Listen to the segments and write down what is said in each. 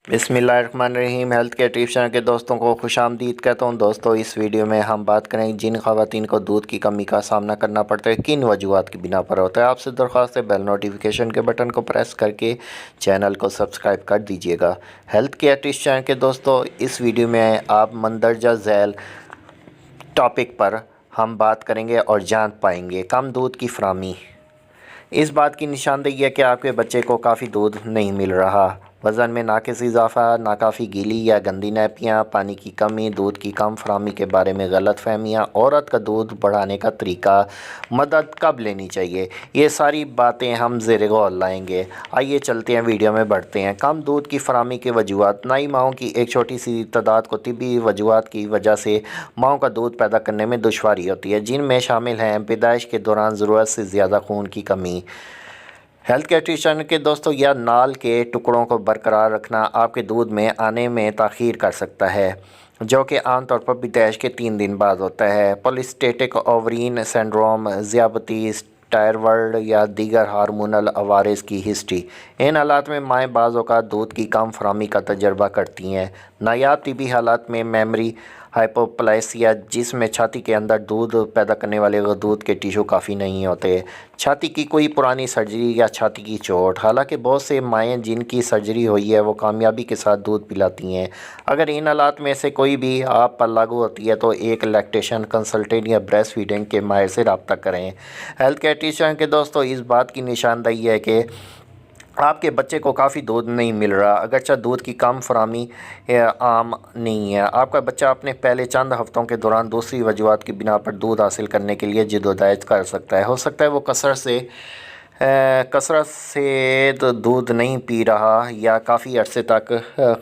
बिस्मिल्लाहिर्रहमानिर्रहीम। Health care tips channel के दोस्तों को खुश आमदीद कहता हूँ। दोस्तों, इस वीडियो में हम बात करेंगे जिन ख़वातीन को दूध की कमी का सामना करना पड़ता है, किन वजूहात की बिना पर होता है। आपसे दरख्वास्त है बेल नोटिफिकेशन के बटन को प्रेस करके चैनल को सब्सक्राइब कर दीजिएगा। हेल्थ केयर टिप्स चैनल के दोस्तों, इस वीडियो में आप मंदरजा झैल टॉपिक पर हम बात करेंगे और जान पाएंगे कम दूध की फराहमी। इस बात की निशानदेही है कि आपके बच्चे को काफ़ी दूध नहीं मिल रहा। वज़न में नाक़िस इजाफ़ा, नाकाफ़ी गीली या गंदी नैपियाँ, पानी की कमी, दूध की कम फराहमी के बारे में गलत फहमियाँ, औरत का दूध बढ़ाने का तरीका, मदद कब लेनी चाहिए, ये सारी बातें हम ज़ेर गौर लाएंगे। आइए चलते हैं, वीडियो में बढ़ते हैं। कम दूध की फराहमी के वजूहात। नई माओं की एक छोटी सी तादाद को तिब्बी वजूहात की वजह से माओं का दूध पैदा करने में दुश्वारी होती है, जिनमें शामिल हैं पैदाइश के दौरान ज़रूरत से ज़्यादा खून की कमी, हेल्थ केयर टिप्स के दोस्तों, या नाल के टुकड़ों को बरकरार रखना आपके दूध में आने में ताख़ीर कर सकता है, जो कि आमतौर पर पैदाइश के 3 दिन बाद होता है। पॉलीसिस्टिक ओवरीन सिंड्रोम, ज़ियाबतीस, टायराइड या दीगर हार्मोनल अवारिस की हिस्ट्री। इन हालात में माएँ बाज़ औक़ात दूध की कम फराहमी का तजर्बा करती हैं। नायाब तिबी हालात में मेमोरी हाइपोप्लासिया, जिसमें छाती के अंदर दूध पैदा करने वाले दूध के टिश्यू काफ़ी नहीं होते, छाती की कोई पुरानी सर्जरी या छाती की चोट। हालांकि बहुत से माएँ जिनकी सर्जरी हुई है वो कामयाबी के साथ दूध पिलाती हैं। अगर इन हालात में से कोई भी आप पर लागू होती है तो एक लैक्टेशन कंसल्टेंट या ब्रेस्ट फीडिंग के माहिर से रब्ता करें। हेल्थ केयर टिप्स के दोस्तों, इस बात की निशानदेही है कि आपके बच्चे को काफ़ी दूध नहीं मिल रहा। अगरचे दूध की कम फराहमी आम नहीं है, आपका बच्चा अपने पहले चंद हफ्तों के दौरान दूसरी वजूहात की बिना पर दूध हासिल करने के लिए जिद्दोजहद कर सकता है। हो सकता है वो कसरत से तो दूध नहीं पी रहा या काफ़ी अरसे तक,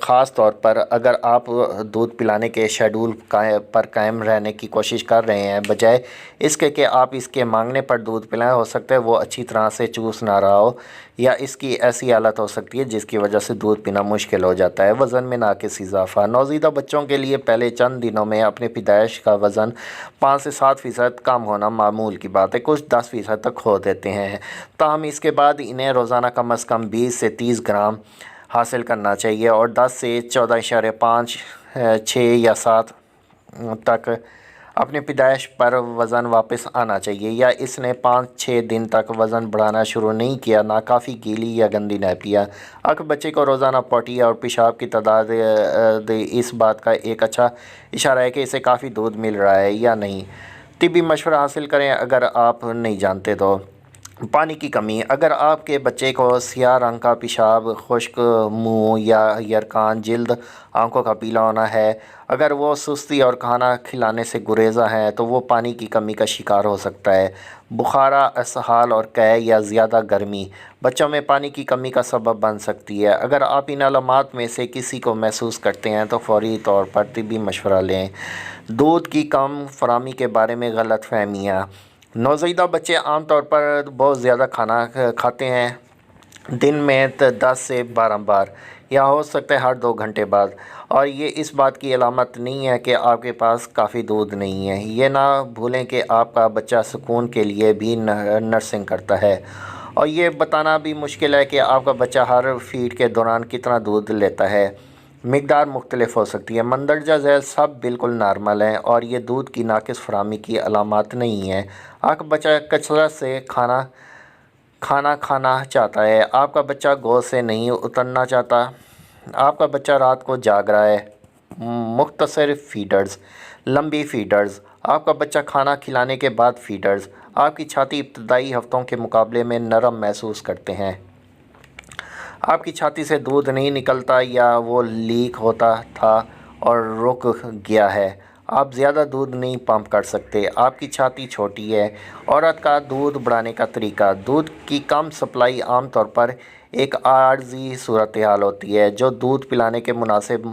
ख़ास तौर पर अगर आप दूध पिलाने के शेड्यूल पर कायम रहने की कोशिश कर रहे हैं, बजाय इसके कि आप इसके मांगने पर दूध पिलाएं। हो सकता है वो अच्छी तरह से चूस ना रहा हो या इसकी ऐसी हालत हो सकती है जिसकी वजह से दूध पीना मुश्किल हो जाता है। वज़न में नाक़िस इजाफ़ा। नौज़ीदा बच्चों के लिए पहले चंद दिनों में अपने पैदाइश का वज़न 5 से 7% कम होना मामूल की बात है, कुछ 10% तक खो देते हैं। ताहम इसके बाद इन्हें रोज़ाना कम अज़ कम 20 से 30 ग्राम हासिल करना चाहिए और 10 से 14.5, 6 या 7 तक अपने पैदाइश पर वज़न वापस आना चाहिए। या इसने 5-6 दिन तक वज़न बढ़ाना शुरू नहीं किया, नाकाफ़ी गीली या गंदी नैपियाँ। अगर बच्चे को रोज़ाना पोटी और पेशाब की तादाद इस बात का एक अच्छा इशारा है कि इसे काफ़ी दूध मिल रहा है या नहीं। तिब्बी मशवरा हासिल करें अगर आप नहीं जानते तो। पानी की कमी। अगर आपके बच्चे को स्याह रंग का पेशाब, खुश्क मुंह या यरकान, जिल्द, आंखों का पीला होना है, अगर वो सुस्ती और खाना खिलाने से गुरेज़ा है तो वो पानी की कमी का शिकार हो सकता है। बुखारा, इसहाल और कै या ज़्यादा गर्मी बच्चों में पानी की कमी का सबब बन सकती है। अगर आप इन अलामात में से किसी को महसूस करते हैं तो फौरी तौर पर तिब्बी मशवरा लें। दूध की कम फराहमी के बारे में गलत फहमियाँ। नौज़ीदा बच्चे आमतौर पर बहुत ज़्यादा खाना खाते हैं, दिन में 10 से 12 बार, या हो सकता है हर 2 घंटे बाद, और ये इस बात की अलामत नहीं है कि आपके पास काफ़ी दूध नहीं है। ये ना भूलें कि आपका बच्चा सुकून के लिए भी नर्सिंग करता है, और ये बताना भी मुश्किल है कि आपका बच्चा हर फीड के दौरान कितना दूध लेता है। मिक़दार मुख्तलिफ हो सकती है। मंदरजा झैल सब बिल्कुल नॉर्मल हैं और ये दूध की नाक़िस फराहमी की अलामत नहीं है। आपका बच्चा कसरत से खाना चाहता है, आपका बच्चा गोद से नहीं उतरना चाहता, आपका बच्चा रात को जाग रहा है, मुख्तसर फीडर्स, लंबी फीडर्स, आपका बच्चा खाना खिलाने के बाद फीडर्स, आपकी छाती इब्तदाई हफ्तों के मुकाबले में नरम महसूस करते हैं, आपकी छाती से दूध नहीं निकलता या वो लीक होता था और रुक गया है, आप ज़्यादा दूध नहीं पंप कर सकते, आपकी छाती छोटी है। औरत का दूध बढ़ाने का तरीका। दूध की कम सप्लाई आमतौर पर एक आर्जी सूरत हाल होती है जो दूध पिलाने के मुनासिब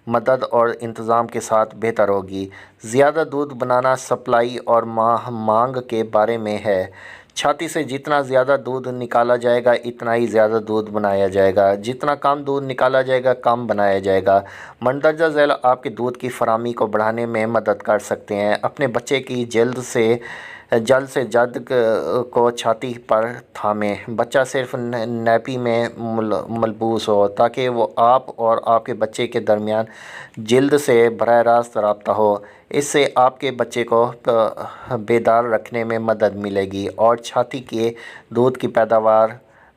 मदद और इंतज़ाम के साथ बेहतर होगी। ज़्यादा दूध बनाना सप्लाई और मांग के बारे में है। छाती से जितना ज़्यादा दूध निकाला जाएगा इतना ही ज़्यादा दूध बनाया जाएगा, जितना कम दूध निकाला जाएगा कम बनाया जाएगा। मंदरजा झैल आपके दूध की फराहमी को बढ़ाने में मदद कर सकते हैं। अपने बच्चे की जल्द से جلد سے جلد کو چھاتی پر تھامیں، بچہ صرف نیپی میں ملبوس ہو تاکہ وہ آپ اور آپ کے بچے کے درمیان جلد سے براہ راست رابطہ ہو۔ اس سے آپ کے بچے کو بیدار رکھنے میں مدد ملے گی اور چھاتی کے دودھ کی پیداوار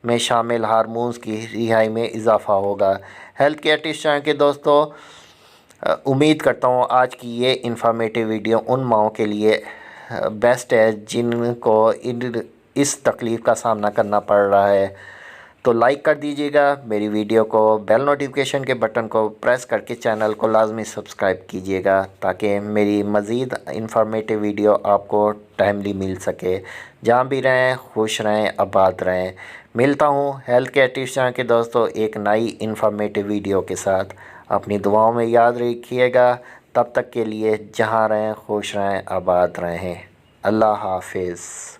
میں شامل ہارمونز کی رہائی میں اضافہ ہوگا۔ ہیلتھ کیئر ٹپس چینل کے دوستوں، امید کرتا ہوں آج کی یہ انفارمیٹیو ویڈیو ان ماؤں کے لیے بیسٹ ہے جن کو اس تکلیف کا سامنا کرنا پڑ رہا ہے۔ تو لائک کر دیجیے گا میری ویڈیو کو، بیل نوٹیفیکیشن کے بٹن کو پریس کر کے چینل کو لازمی سبسکرائب کیجیے گا تاکہ میری مزید انفارمیٹیو ویڈیو آپ کو ٹائملی مل سکے۔ جہاں بھی رہیں خوش رہیں، آباد رہیں۔ ملتا ہوں ہیلتھ کیئر ٹپس چینل کے دوستوں ایک نئی انفارمیٹیو ویڈیو کے ساتھ۔ اپنی دعاؤں میں یاد رکھیے گا۔ تب تک کے لیے جہاں رہیں خوش رہیں، آباد رہیں۔ اللہ حافظ۔